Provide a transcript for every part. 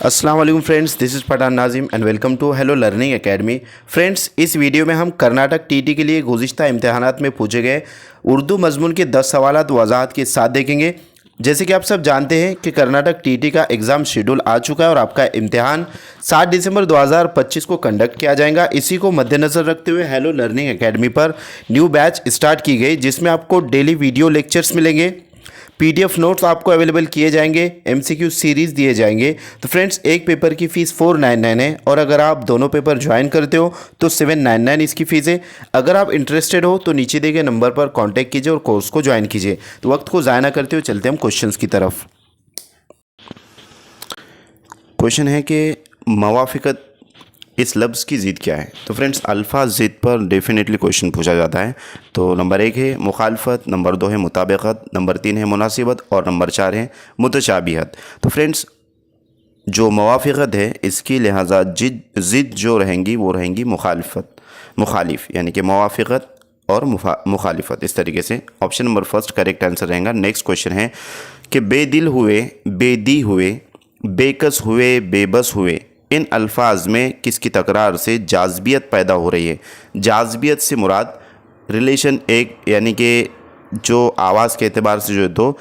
अस्सलाम वालेकुम friends, this is Pathan Nazim and welcome to hello learning academy. Friends, इस video में हम कर्नाटक टीटी के लिए गुज़िश्ता इम्तहानात में पूछे गए उर्दू मजमून के 10 सवालात वजाहत के साथ देखेंगे। जैसे कि आप सब जानते हैं कि कर्नाटक टीटी का एग्ज़ाम शेड्यूल आ चुका है और आपका इम्तिहान 7 दिसंबर 2025 को कंडक्ट किया जाएगा। इसी को मद्देनज़र रखते हुए हेलो लर्निंग एकेडमी पर न्यू बैच स्टार्ट की गई, जिसमें आपको डेली वीडियो लेक्चर्स मिलेंगे, पीडीएफ नोट्स आपको अवेलेबल किए जाएंगे, एमसीक्यू सीरीज़ दिए जाएंगे। तो फ्रेंड्स, एक पेपर की फ़ीस 499 है और अगर आप दोनों पेपर ज्वाइन करते हो तो 799 इसकी फ़ीस है। अगर आप इंटरेस्टेड हो तो नीचे दिए गए नंबर पर कांटेक्ट कीजिए और कोर्स को ज्वाइन कीजिए। तो वक्त को ज़ाया ना करते हुए चलते हम क्वेश्चंस की तरफ। क्वेश्चन है कि मवाफ़िक़त इस लफ्ज़ की ज़िद क्या है। तो फ्रेंड्स, अल्फ़ाज़ ज़िद पर डेफिनेटली क्वेश्चन पूछा जाता है। तो नंबर 1 है मुखालफत, नंबर 2 है मुताबिकत, नंबर 3 है मुनासिबत और नंबर 4 है मुतशाबिहत। तो फ्रेंड्स, जो मवाफ़िक़त है इसकी लिहाजा ज़िद जो रहेंगी वो रहेंगी मुखालिफ, यानी कि मवाफ़िक़त और मुखालिफत, इस तरीके से। Option number first correct answer रहेगा। नेक्स्ट क्वेश्चन है कि बेदिल हुए, बेदी हुए, बेकस हुए, बेबस हुए, इन अल्फाज में किसकी तकरार से जाज़बियत पैदा हो रही है। जाज़बियत से मुराद रिलेशन एक, यानी कि जो आवाज़ के एतबार से जो है तो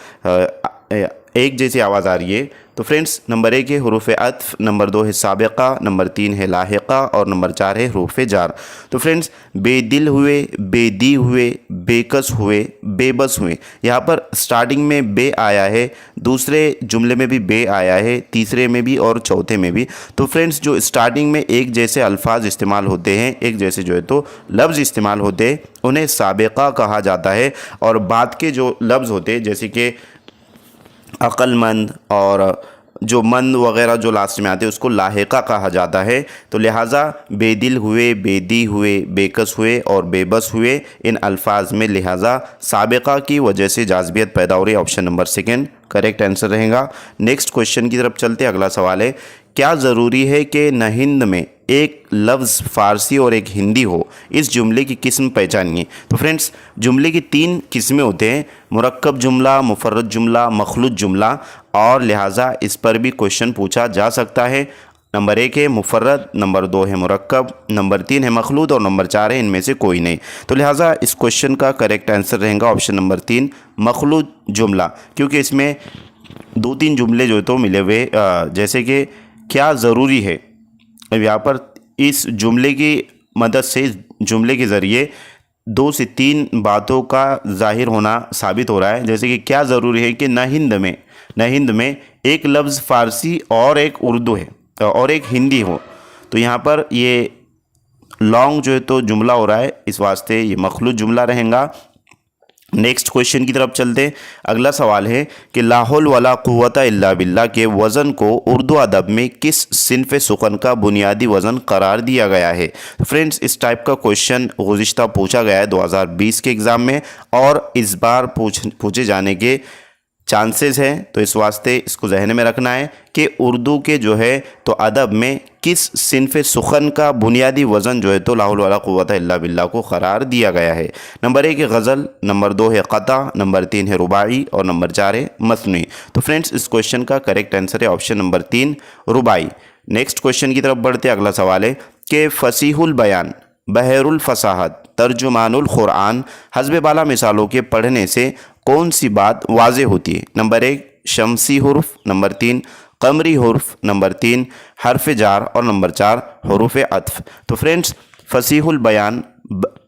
एक जैसी आवाज़ आ रही है। तो फ्रेंड्स, नंबर 1 है हुरूफ अत्फ, नंबर 2 है साबिक़ा, नंबर 3 है लाहिक़ा और नंबर 4 है हुरूफ जार। तो फ्रेंड्स, बेदिल हुए, बेदी हुए, बेकस हुए, बेबस हुए, यहाँ पर स्टार्टिंग में बे आया है, दूसरे जुमले में भी बे आया है, तीसरे में भी और चौथे में भी। तो फ्रेंड्स, जो स्टार्टिंग में एक जैसे अल्फाज इस्तेमाल होते हैं, एक जैसे जो है तो लफ्ज़ इस्तेमाल होते हैं, उन्हें साबिक़ा कहा जाता है। और बाद के जो लफ्ज़ होते हैं, जैसे कि अक़लमंद और जो मंद वग़ैरह जो लास्ट में आते हैं, उसको लाहिक़ा कहा जाता है। तो लिहाजा बेदिल हुए, बेदी हुए, बेकस हुए और बेबस हुए, इन अल्फाज में लिहाजा साबिक़ा की वजह से जाज़बियत पैदा हो रही है। Option number second correct answer रहेगा। नेक्स्ट क्वेश्चन की तरफ चलते। अगला सवाल है, क्या ज़रूरी है कि न हिंद में एक लफ्ज़ फ़ारसी और एक हिंदी हो। इस जुमले की किस्म पहचानिए। तो फ्रेंड्स, जुमले की 3 किस्में होते हैं, मुरक्कब जुमला, मुफर्रद जुमला, मखलूत जुमला, और लिहाजा इस पर भी क्वेश्चन पूछा जा सकता है। नंबर 1 है मुफर्रद, नंबर 2 है मुरक्कब, नंबर 3 है मखलूत और नंबर 4 है इनमें से कोई नहीं। तो लिहाजा इस क्वेश्चन का करेक्ट आंसर रहेगा ऑप्शन नंबर 3 मखलूत जुमला, क्योंकि इसमें 2-3 जुमले जो तो मिले हुए, जैसे कि क्या ज़रूरी है। अब यहाँ पर इस जुमले की मदद से, इस जुमले के ज़रिए 2 से 3 बातों का ज़ाहिर होना साबित हो रहा है। जैसे कि क्या ज़रूरी है कि न हिंद में एक लफ्ज़ फ़ारसी और एक उर्दू है और एक हिंदी हो। तो यहाँ पर ये लॉन्ग जो है तो जुमला हो रहा है, इस वास्ते ये मखलूत जुमला रहेगा। नेक्स्ट क्वेश्चन की तरफ चलते। अगला सवाल है कि ला हौल वला कुव्वता इल्ला बिल्लाह के वज़न को उर्दू अदब में किस सिन्फ़ सुखन का बुनियादी वज़न करार दिया गया है। फ्रेंड्स, इस टाइप का क्वेश्चन गुज़िश्ता पूछा गया है 2020 के एग्ज़ाम में, और इस बार पूछे जाने के चांसेस हैं। तो इस वास्ते इसको जहन में रखना है कि उर्दू के जो है तो अदब में किस सिन्फ़ सुखन का बुनियादी वज़न जो है तो ला हौल वला कुव्वता इल्ला बिल्लाह को करार दिया गया है। नंबर 1 है गज़ल, नंबर 2 है क़ता, नंबर 3 है रुबाई और नंबर 4 है मसनूई। तो फ्रेंड्स, इस क्वेश्चन का करेक्ट आंसर है ऑप्शन नंबर 3 रुबाई। नेक्स्ट क्वेश्चन की तरफ बढ़ते। अगला सवाल है कि फ़सीहुल बयान, बहरुल फ़साहत, तर्जुमानुल क़ुरआन, हस्ब बाला मिसालों के पढ़ने से कौन सी बात वाज़े होती है। नंबर 1 शमसी हुर्फ, नंबर 3 कमरी हुर्फ, नंबर 3 हर्फ जार और नंबर 4 हुरूफ अत्फ। तो फ्रेंड्स, फ़सीहुल बयान,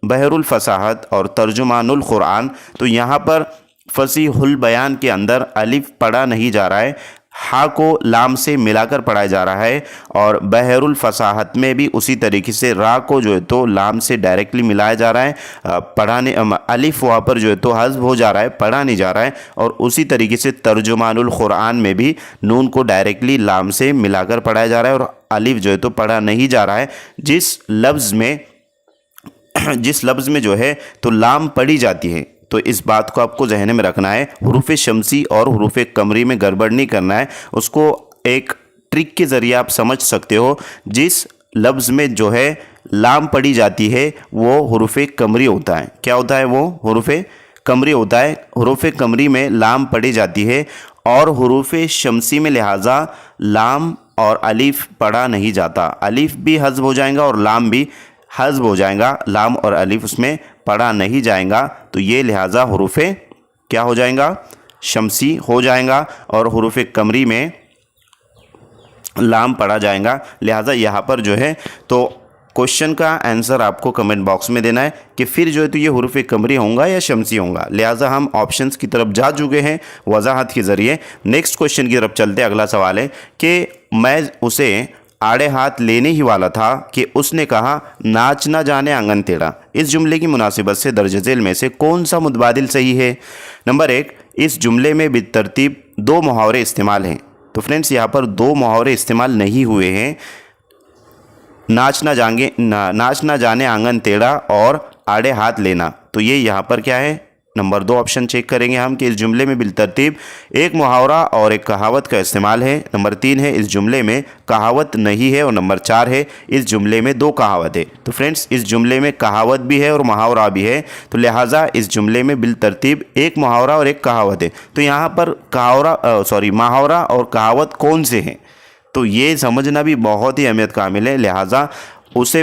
बहरुल फ़साहत और तर्जुमानुल क़ुरआन, तो यहाँ पर फ़सीहुल बयान के अंदर अलिफ पढ़ा नहीं जा रहा है, हा को लाम से मिलाकर पढ़ाया जा रहा है, और बहरुल फ़साहत में भी उसी तरीके से रा को जो है तो लाम से डायरेक्टली मिलाया जा रहा है, पढ़ाने अलिफ वहाँ पर जो है तो हज़्फ़ हो जा रहा है, पढ़ा नहीं जा रहा है। और उसी तरीके से तर्जुमानुल क़ुरआन में भी नून को डायरेक्टली लाम से मिलाकर पढ़ाया जा रहा है और अलिफ जो है तो पढ़ा नहीं जा रहा है। जिस लफ्ज़ में जो है तो लाम पढ़ी जाती है, तो इस बात को आपको जहन में रखना है। हुरूफ शमसी और हुरूफ कमरी में गड़बड़ नहीं करना है, उसको एक ट्रिक के ज़रिए आप समझ सकते हो। जिस लफ्ज़ में जो है लाम पढ़ी जाती है वो हुरूफ कमरी होता है। क्या होता है वो? हुरूफ कमरी होता है। हुरूफ कमरी में लाम पढ़ी जाती है और हुरूफ शमसी में लिहाजा लाम और अलीफ पढ़ा नहीं जाता। अलीफ भी हज़्फ हो जाएगा और लाम भी हज़्फ हो जाएगा, लाम और अलीफ उसमें पढ़ा नहीं जाएगा, तो ये लिहाजा हुरूफ़े क्या हो जाएगा, शमसी हो जाएगा, और हुरूफ़े कमरी में लाम पढ़ा जाएगा। लिहाजा यहाँ पर जो है तो क्वेश्चन का आंसर आपको कमेंट बॉक्स में देना है कि फिर जो है तो ये हुरूफ़ कमरी होगा या शमसी होगा। लिहाजा हम ऑप्शंस की तरफ जा चुके हैं वजाहत के ज़रिए। नेक्स्ट क्वेश्चन की तरफ चलते हैं। अगला सवाल है कि मैं उसे आड़े हाथ लेने ही वाला था कि उसने कहा नाच ना जाने आंगन टेढ़ा। इस जुमले की मुनासिबत से दर्ज झेल में से कौन सा मुतबादिल सही है? नंबर 1, इस जुमले में बितरतीब 2 मुहावरे इस्तेमाल हैं। तो फ्रेंड्स यहाँ पर 2 मुहावरे इस्तेमाल नहीं हुए हैं, नाच ना जाने आंगन टेढ़ा और आड़े हाथ लेना। तो ये यहाँ पर क्या है, नंबर 2 ऑप्शन चेक करेंगे हम कि इस जुमले में बिलतरतीब 1 मुहावरा और 1 कहावत का इस्तेमाल है। नंबर 3 है इस जुमले में कहावत नहीं है, और नंबर 4 है इस जुमले में 2 कहावत है। तो फ्रेंड्स इस जुमले में कहावत भी है और मुहावरा भी है, तो लिहाजा इस जुमले में बिलतरतीब 1 मुहावरा और 1 कहावत है। तो यहाँ पर मुहावरा और कहावत कौन से हैं, तो ये समझना भी बहुत ही अहमियत कामिल है। लिहाजा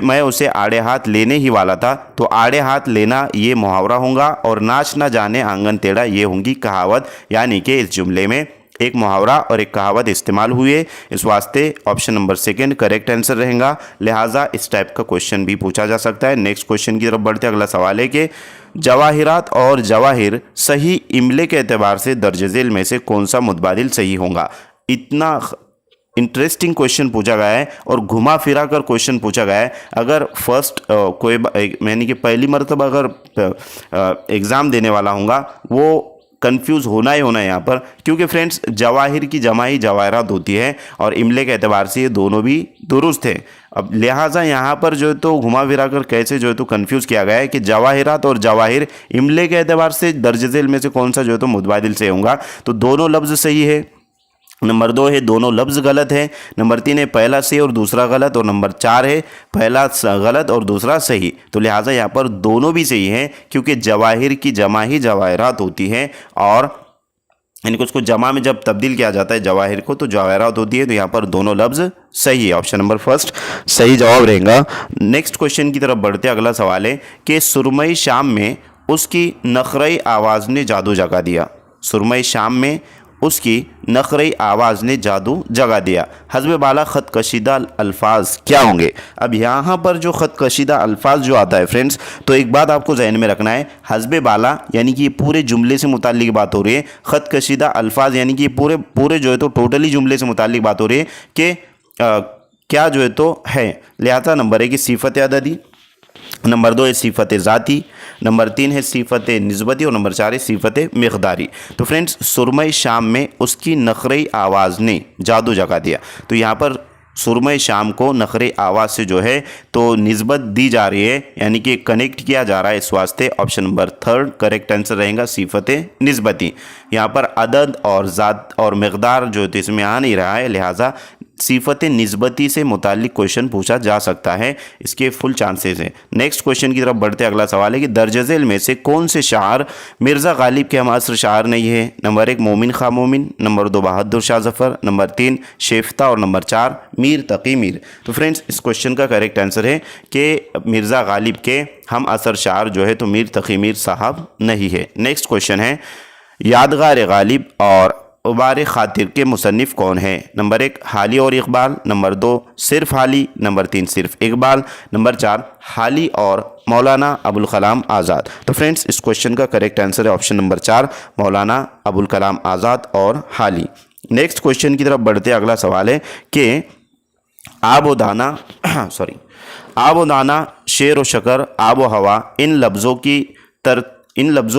मैं उसे आड़े हाथ लेने ही वाला था, तो आड़े हाथ लेना ये मुहावरा होगा और नाच ना जाने आंगन टेढ़ा ये होंगी कहावत। यानी कि इस जुमले में 1 मुहावरा और 1 कहावत इस्तेमाल हुए, इस वास्ते ऑप्शन नंबर 2 करेक्ट आंसर रहेगा। लिहाजा इस टाइप का क्वेश्चन भी पूछा जा सकता है। नेक्स्ट क्वेश्चन की तरफ बढ़ते। अगला सवाल है कि जवाहिरात और जवाहिर सही इमले के एतबार से दर्ज झेल में से कौन सा मुतबादिल सही होगा। इतना इंटरेस्टिंग क्वेश्चन पूछा गया है और घुमा फिरा कर क्वेश्चन पूछा गया है। अगर यानी कि पहली मरतबा अगर एग्ज़ाम देने वाला होगा वो कंफ्यूज होना ही होना है यहाँ पर, क्योंकि फ्रेंड्स जवाहिर की जमा ही जवाहरात होती है और इमले के एतबार से ये दोनों भी दुरुस्त है। अब लिहाजा यहाँ पर जो है तो घुमा फिरा कर कैसे जो है तो कंफ्यूज किया गया है कि जवाहिरात और जवाहिर इमले के एतबार से दर्ज झेल में से कौन सा जो है तो मुतबादिल से होगा। तो दोनों लफ्ज़ सही है। नंबर 2 है दोनों लफ्ज़ गलत है। नंबर 3 है पहला सही और दूसरा गलत, और नंबर 4 है पहला गलत और दूसरा सही। तो लिहाजा यहाँ पर दोनों भी सही हैं, क्योंकि जवाहिर की जमा ही जवाहरात होती है, और यानी कि उसको जमा में जब तब्दील किया जाता है जवाहिर को तो जवाहरात होती है। तो यहाँ पर दोनों लफ्ज़ सही है। ऑप्शन नंबर 1 सही जवाब रहेगा। नेक्स्ट क्वेश्चन की तरफ बढ़ते। अगला सवाल है कि सुरमई शाम में उसकी नखरई आवाज़ ने जादू जगा दिया। सुरमई शाम में उसकी नखरई आवाज़ ने जादू जगा दिया। हज़्ब बाला ख़त कशीदा अल्फाज क्या होंगे। अब यहाँ पर जो ख़त कशीदा अल्फाज जो आता है फ्रेंड्स, तो एक बात आपको जहन में रखना है, हज़्ब बाला यानी कि पूरे जुमले से मुताल्लिक बात हो रही है, ख़त कशीदा अल्फाज यानी कि पूरे जो है तो टोटली जुमले से मुताल्लिक बात हो रही है कि क्या जो है तो है। लिहाजा नंबर 1 सिफ़त अददी, नंबर 2 है सिफ़त ज़ाती, नंबर 3 है सिफ़त निस्बती, और नंबर 4 है सिफ़त मिक़दारी। तो फ्रेंड्स सुरमई शाम में उसकी नखरई आवाज़ ने जादू जगा दिया। तो यहाँ पर सुरमई शाम को नखरे आवाज़ से जो है तो निस्बत दी जा रही है, यानी कि कनेक्ट किया जा रहा है। इस वास्ते ऑप्शन नंबर 3 करेक्ट आंसर रहेगा सिफ़त निस्बती। यहाँ पर अदद और ज़ात और मिक़दार जो तो इसमें आ नहीं रहा है, लिहाजा सिफ़त निस्बती से मुताल्लिक क्वेश्चन पूछा जा सकता है, इसके फुल चांसेस हैं। नेक्स्ट क्वेश्चन की तरफ बढ़ते। अगला सवाल है कि दर्ज झेल में से कौन से शायर मिर्ज़ा गालिब के हम असर शायर नहीं है। नंबर 1 मोमिन खां मोमिन, नंबर 2 बहादुर शाह ज़फ़र, नंबर 3 शेफ्ता, और नंबर 4 मीर तकी मीर। तो फ्रेंड्स इस क्वेश्चन का करेक्ट आंसर है कि मिर्ज़ा गालिब के हम असर शायर जो है तो मीर तकी मीर साहब नहीं है। नेक्स्ट क्वेश्चन है यादगार गालिब और उबार खातिर के मुसन्निफ़ कौन है। नंबर 1 हाली और इकबाल, नंबर 2 सिर्फ हाली, नंबर 3 सिर्फ इकबाल, नंबर 4 हाली और मौलाना अबुल कलाम आज़ाद। तो फ्रेंड्स इस क्वेश्चन का करेक्ट आंसर है ऑप्शन नंबर 4 मौलाना अबुल कलाम आज़ाद और हाली। नेक्स्ट क्वेश्चन की तरफ बढ़ते। अगला सवाल है कि आब व दाना शेर व शकर आब व हवा इन लफ्ज़ों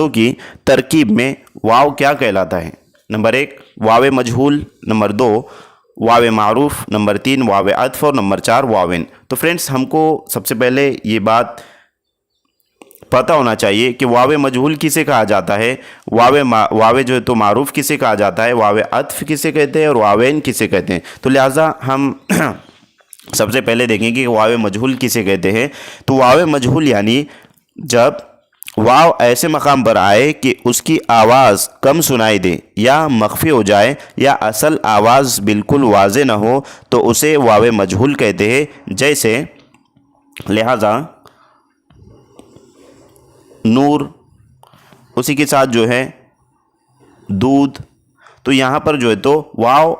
की तरकीब में वाव क्या कहलाता है। नंबर 1 वाव मजहूल, नंबर 2 वाव मारूफ, नंबर 3 वाव अत्फ, और नंबर 4 वाविन। तो फ्रेंड्स हमको सबसे पहले ये बात पता होना चाहिए कि वाव मजहूल किसे कहा जाता है, वाव जो है तो मारूफ किसे कहा जाता है, वाव अत्फ किसे कहते हैं और वावेन किसे कहते हैं। तो लिहाजा हम सबसे पहले देखेंगे कि वाव मजहूल किसे कहते हैं। तो वाव मजहूल यानी जब वाव ऐसे मकाम पर आए कि उसकी आवाज़ कम सुनाई दे या मख्फी हो जाए या असल आवाज़ बिल्कुल वाज़े ना हो तो उसे वाव मजहूल कहते हैं। जैसे लिहाजा नूर, उसी के साथ जो है दूध। तो यहाँ पर जो है तो वाव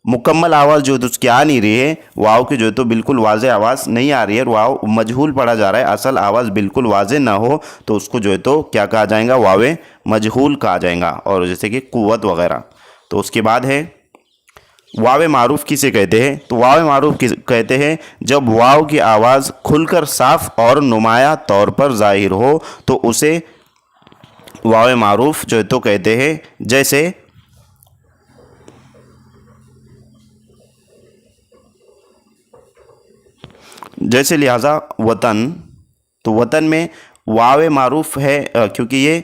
मुकम्मल आवाज़ जो है तो उसकी आ नहीं रही है, वाव की जो है तो बिल्कुल वाज़े आवाज़ नहीं आ रही है, वाव मजहूल पढ़ा जा रहा है, असल आवाज़ बिल्कुल वाज़े ना हो तो उसको जो है तो क्या कहा जाएगा, वावे मजहूल कहा जाएगा। और जैसे कि कुव्वत वगैरह। तो उसके बाद है वाव मारूफ किसे कहते हैं? तो वाव मारूफ कहते हैं जब वाव की आवाज़ खुलकर साफ और नुमाया तौर पर ज़ाहिर हो तो उसे वाव मारूफ जो है तो कहते हैं। जैसे लिहाजा वतन। तो वतन में वाव मारूफ है क्योंकि ये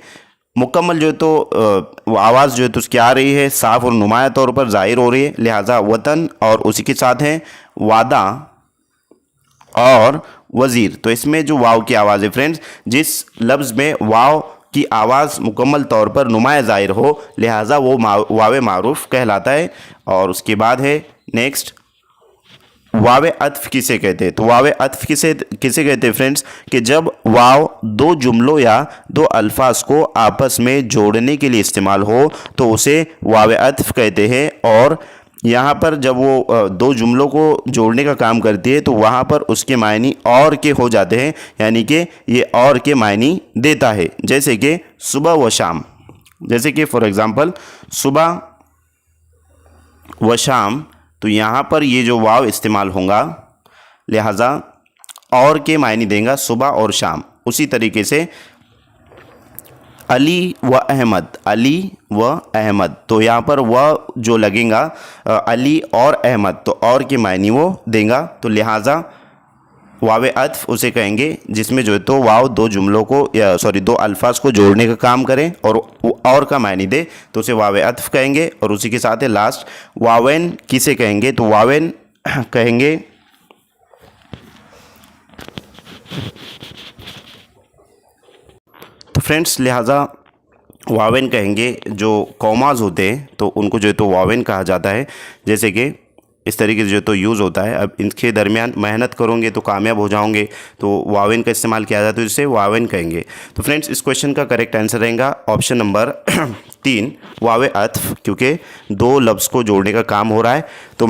मुकम्मल जो है तो आवाज़ जो है तो उसकी आ रही है, साफ़ और नुमाया तौर पर ज़ाहिर हो रही है, लिहाजा वतन। और उसी के साथ है वादा और वज़ीर। तो इसमें जो वाव की आवाज़ है फ्रेंड्स, जिस लफ्ज़ में वाव की आवाज़ मुकम्मल तौर पर नुमाया ज़ाहिर हो, लिहाजा वो वाव मारूफ कहलाता है। और उसके बाद है नेक्स्ट वाव अत्फ किसे कहते हैं? तो वाव अत्फ किसे किसे कहते हैं फ्रेंड्स, कि जब वाव दो जुमलों या दो अल्फाज को आपस में जोड़ने के लिए इस्तेमाल हो तो उसे वाव अत्फ कहते हैं। और यहाँ पर जब वो दो जुमलों को जोड़ने का काम करती है तो वहाँ पर उसके मायनी और के हो जाते हैं, यानी कि ये और के मायनी देता है। जैसे कि सुबह व शाम, जैसे कि फॉर एग्ज़ाम्पल सुबह व शाम। तो यहाँ पर ये जो वाव इस्तेमाल होगा, लिहाजा और के मायने देगा सुबह और शाम। उसी तरीके से अली व अहमद, अली व अहमद। तो यहाँ पर वह जो लगेगा अली और अहमद, तो और के मायने वो देगा। तो लिहाजा वाव अत्फ उसे कहेंगे जिसमें जो है तो वाव दो जुमलों को या दो अल्फाज को जोड़ने का काम करें और का मायने दे तो उसे वाव अत्फ कहेंगे। और उसी के साथ है लास्ट वावेन किसे कहेंगे? तो वावेन कहेंगे तो फ्रेंड्स लिहाजा वावेन कहेंगे जो कॉमाज होते हैं तो उनको जो है तो वावेन कहा जाता है। जैसे कि इस तरीके से जो तो यूज़ होता है। अब इनके दरमियान मेहनत करोगे तो कामयाब हो जाओगे, तो वावेन का इस्तेमाल किया जाता है, तो इसे वावेन कहेंगे। तो फ्रेंड्स इस क्वेश्चन का करेक्ट आंसर रहेगा ऑप्शन नंबर 3 वाव अत्फ, क्योंकि दो लफ्ज़ को जोड़ने का काम हो रहा है। तो मैं